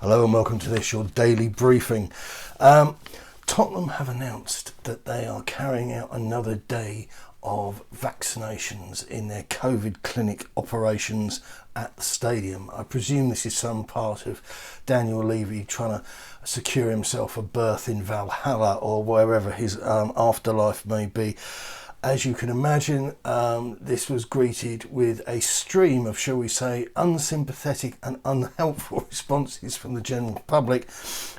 Hello and welcome to this, your daily briefing. Tottenham have announced that they are carrying out another day of vaccinations in their COVID clinic operations at the stadium. I presume this is some part of Daniel Levy trying to secure himself a berth in Valhalla or wherever his afterlife may be. As you can imagine, this was greeted with a stream of, shall we say, unsympathetic and unhelpful responses from the general public.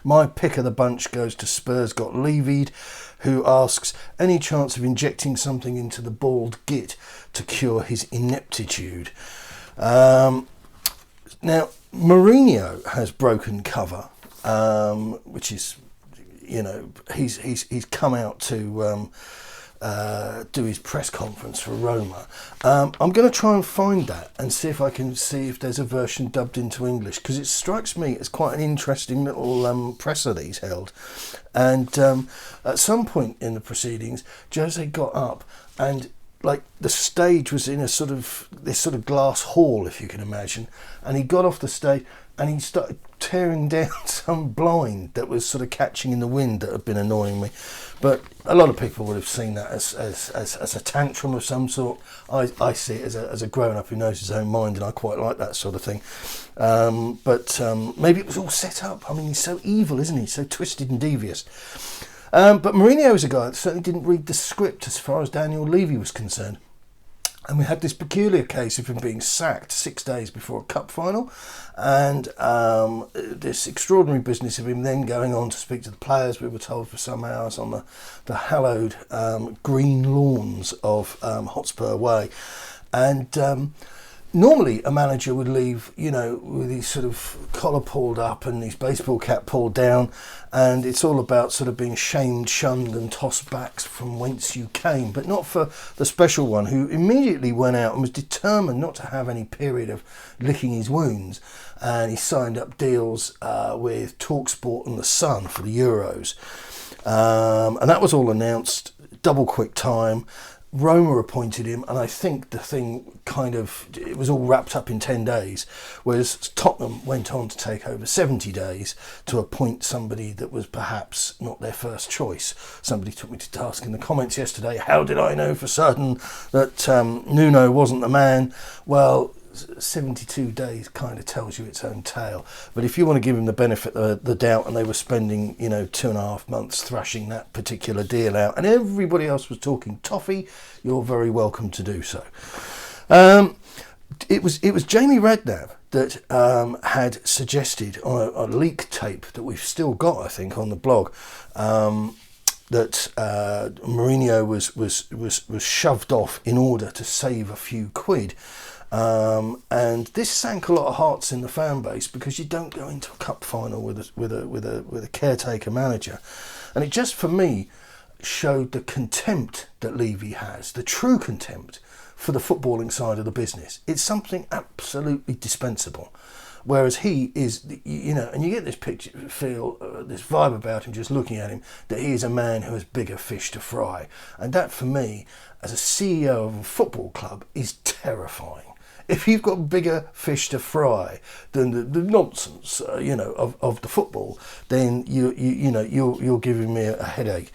My pick of the bunch goes to Spurs got Levied, who asks, any chance of injecting something into the bald git to cure his ineptitude? Now, Mourinho has broken cover, which is, you know, he's come out to do his press conference for Roma. I'm going to try and find that and see if I can see if there's a version dubbed into English, because it strikes me as quite an interesting little presser that he's held. And at some point in the proceedings, Jose got up and, like, the stage was in this sort of glass hall, if you can imagine, and he got off the stage and he started tearing down some blind that was sort of catching in the wind that had been annoying me. But a lot of people would have seen that as a tantrum of some sort. I see it as a grown-up who knows his own mind, and I quite like that sort of thing. But maybe it was all set up. I mean, he's so evil, isn't he? So twisted and devious. But Mourinho is a guy that certainly didn't read the script as far as Daniel Levy was concerned. And we had this peculiar case of him being sacked 6 days before a cup final, and this extraordinary business of him then going on to speak to the players, we were told, for some hours on the hallowed green lawns of Hotspur Way. And normally a manager would leave, you know, with his sort of collar pulled up and his baseball cap pulled down, and it's all about sort of being shamed, shunned and tossed back from whence you came. But not for the special one, who immediately went out and was determined not to have any period of licking his wounds, and he signed up deals with TalkSport and The Sun for the Euros. And that was all announced double quick time. Roma appointed him, and I think the thing it was all wrapped up in 10 days, whereas Tottenham went on to take over 70 days to appoint somebody that was perhaps not their first choice. Somebody took me to task in the comments yesterday, how did I know for certain that Nuno wasn't the man? Well, 72 days kind of tells you its own tale. But if you want to give him the benefit of the doubt, and they were spending, you know, 2.5 months thrashing that particular deal out, and everybody else was talking toffee, you're very welcome to do so. It was Jamie Redknapp that had suggested on a leak tape that we've still got, I think, on the blog, that Mourinho was shoved off in order to save a few quid. And this sank a lot of hearts in the fan base, because you don't go into a cup final with a caretaker manager, and it just, for me, showed the contempt that Levy has, the true contempt for the footballing side of the business. It's something absolutely dispensable. Whereas he is, you know, and you get this picture, this vibe about him just looking at him, that he is a man who has bigger fish to fry. And that, for me, as a CEO of a football club, is terrifying. If you've got bigger fish to fry than the nonsense, you know, of the football, then you're giving me a headache.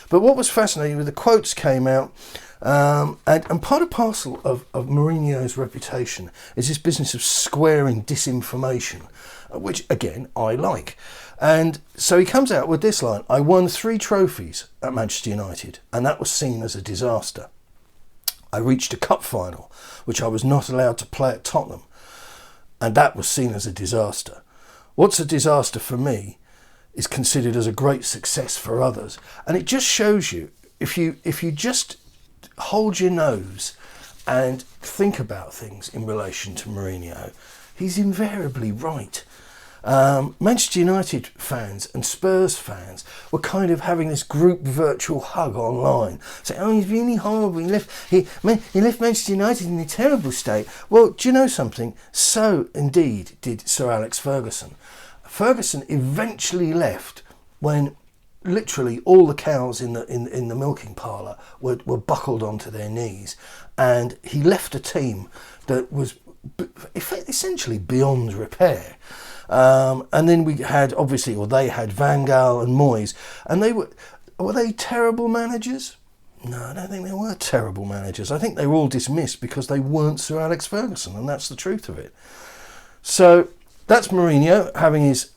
But what was fascinating was the quotes came out, and part and parcel of Mourinho's reputation is this business of squaring disinformation, which again I like. And so he comes out with this line: I won 3 trophies at Manchester United, and that was seen as a disaster. I reached a cup final, which I was not allowed to play at Tottenham, and that was seen as a disaster. What's a disaster for me is considered as a great success for others. And it just shows you, if you just hold your nose and think about things in relation to Mourinho, he's invariably right. Manchester United fans and Spurs fans were kind of having this group virtual hug online, saying, "Oh, he's really horrible. He left Manchester United in a terrible state." Well, do you know something? So indeed did Sir Alex Ferguson. Ferguson eventually left when literally all the cows in the milking parlour were buckled onto their knees, and he left a team that was essentially beyond repair. And then we had, obviously, or they had Van Gaal and Moyes. And were they terrible managers? No, I don't think they were terrible managers. I think they were all dismissed because they weren't Sir Alex Ferguson, and that's the truth of it. So that's Mourinho having his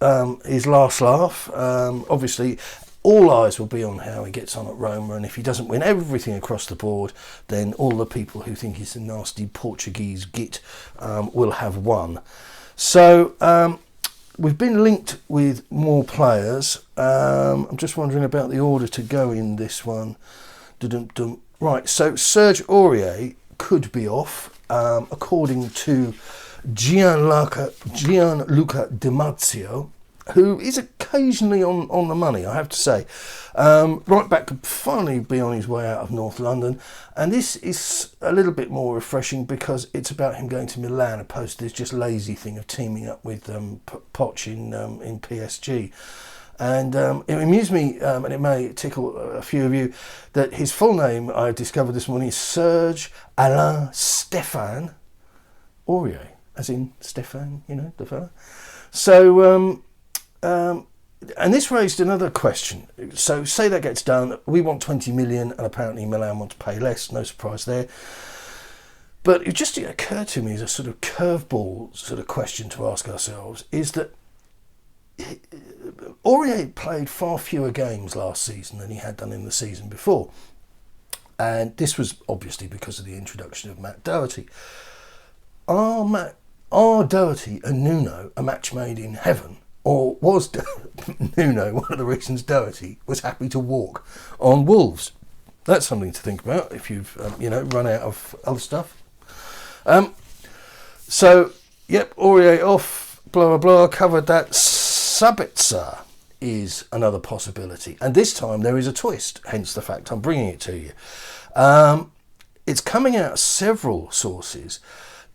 last laugh. Obviously, all eyes will be on how he gets on at Roma, and if he doesn't win everything across the board, then all the people who think he's a nasty Portuguese git will have won. So we've been linked with more players. I'm just wondering about the order to go in this one. Right, so Serge Aurier could be off, according to Gianluca Di Marzio, who is occasionally on the money, I have to say. Right back could finally be on his way out of North London, and this is a little bit more refreshing because it's about him going to Milan, opposed to this just lazy thing of teaming up with Poch in PSG. And it amused me, and it may tickle a few of you, that his full name, I discovered this morning, is Serge Alain Stéphane Aurier, as in Stefan, the fella. So, and this raised another question. So say that gets done, we want 20 million, and apparently Milan want to pay less, no surprise there. But it just occurred to me as a sort of curveball sort of question to ask ourselves, is that Aurier played far fewer games last season than he had done in the season before, and this was obviously because of the introduction of Matt Doherty. Are Doherty and Nuno a match made in heaven, or was Nuno one of the reasons Doherty was happy to walk on Wolves? That's something to think about if you've run out of other stuff. So yep, Aurier off, blah blah blah, covered that. Sabitzer is another possibility, and this time there is a twist, hence the fact I'm bringing it to you. It's coming out of several sources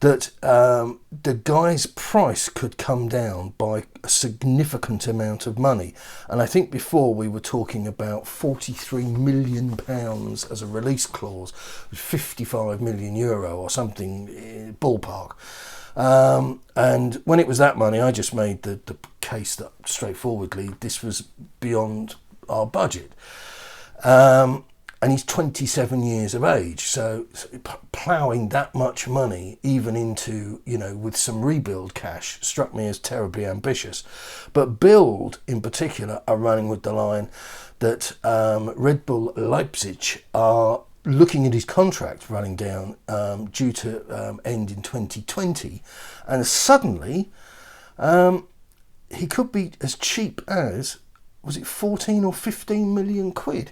that the guy's price could come down by a significant amount of money, and I think before we were talking about £43 million as a release clause, 55 million euro or something, ballpark. And when it was that money, I just made the case that straightforwardly this was beyond our budget. And he's 27 years of age, so ploughing that much money even into, with some rebuild cash, struck me as terribly ambitious. But Bild in particular are running with the line that Red Bull Leipzig are looking at his contract running down due to end in 2020, and suddenly he could be as cheap as, was it 14 or 15 million quid?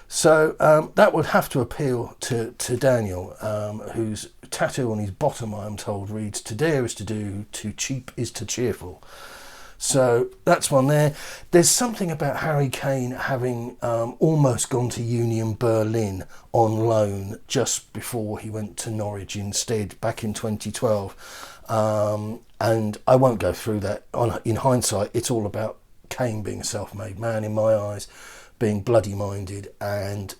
So that would have to appeal to Daniel, whose tattoo on his bottom, I'm told, reads, "To dare is to do, too cheap is to cheerful." So that's one there. There's something about Harry Kane having almost gone to Union Berlin on loan just before he went to Norwich instead back in 2012. And I won't go through that. In hindsight, it's all about Kane being a self-made man in my eyes, being bloody minded, and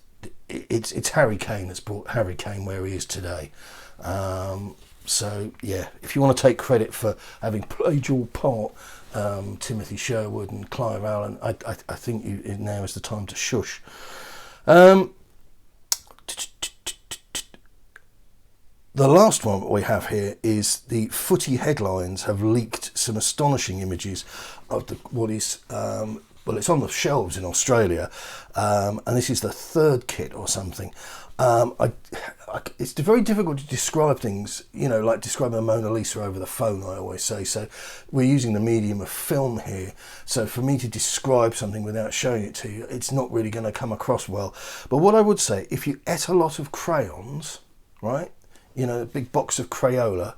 it's Harry Kane that's brought Harry Kane where he is today. So yeah, if you want to take credit for having played your part, Timothy Sherwood and Clive Allen, I think now is the time to shush. The last one we have here is the footy headlines have leaked some astonishing images of what is it's on the shelves in Australia, and this is the third kit or something. It's very difficult to describe things, like describing a Mona Lisa over the phone, I always say. So we're using the medium of film here. So for me to describe something without showing it to you, it's not really going to come across well. But what I would say, if you ate a lot of crayons, right, a big box of Crayola,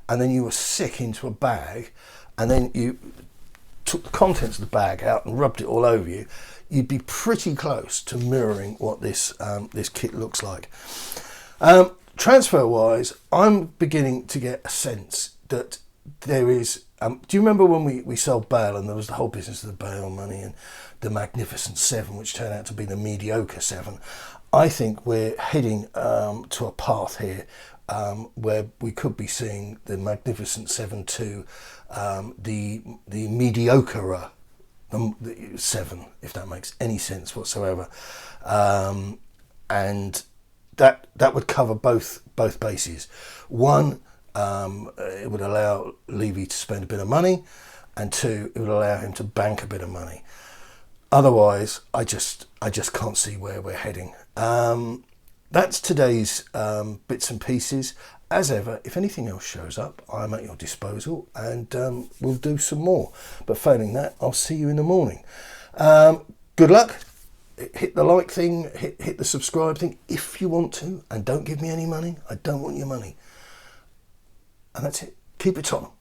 and then you were sick into a bag, and then you took the contents of the bag out and rubbed it all over you, you'd be pretty close to mirroring what this kit looks like. Transfer wise, I'm beginning to get a sense that there is do you remember when we sold Bale, and there was the whole business of the Bale money and the Magnificent Seven, which turned out to be the mediocre Seven? I think we're heading to a path here where we could be seeing the magnificent 7-2, the mediocre 7, if that makes any sense whatsoever, and that would cover both bases. One, it would allow Levy to spend a bit of money, and two, it would allow him to bank a bit of money. Otherwise, I just can't see where we're heading. That's today's bits and pieces. As ever, if anything else shows up, I'm at your disposal, and we'll do some more. But failing that, I'll see you in the morning. Good luck. Hit the like thing, hit the subscribe thing if you want to, and don't give me any money. I don't want your money. And that's it. Keep it Tottenham.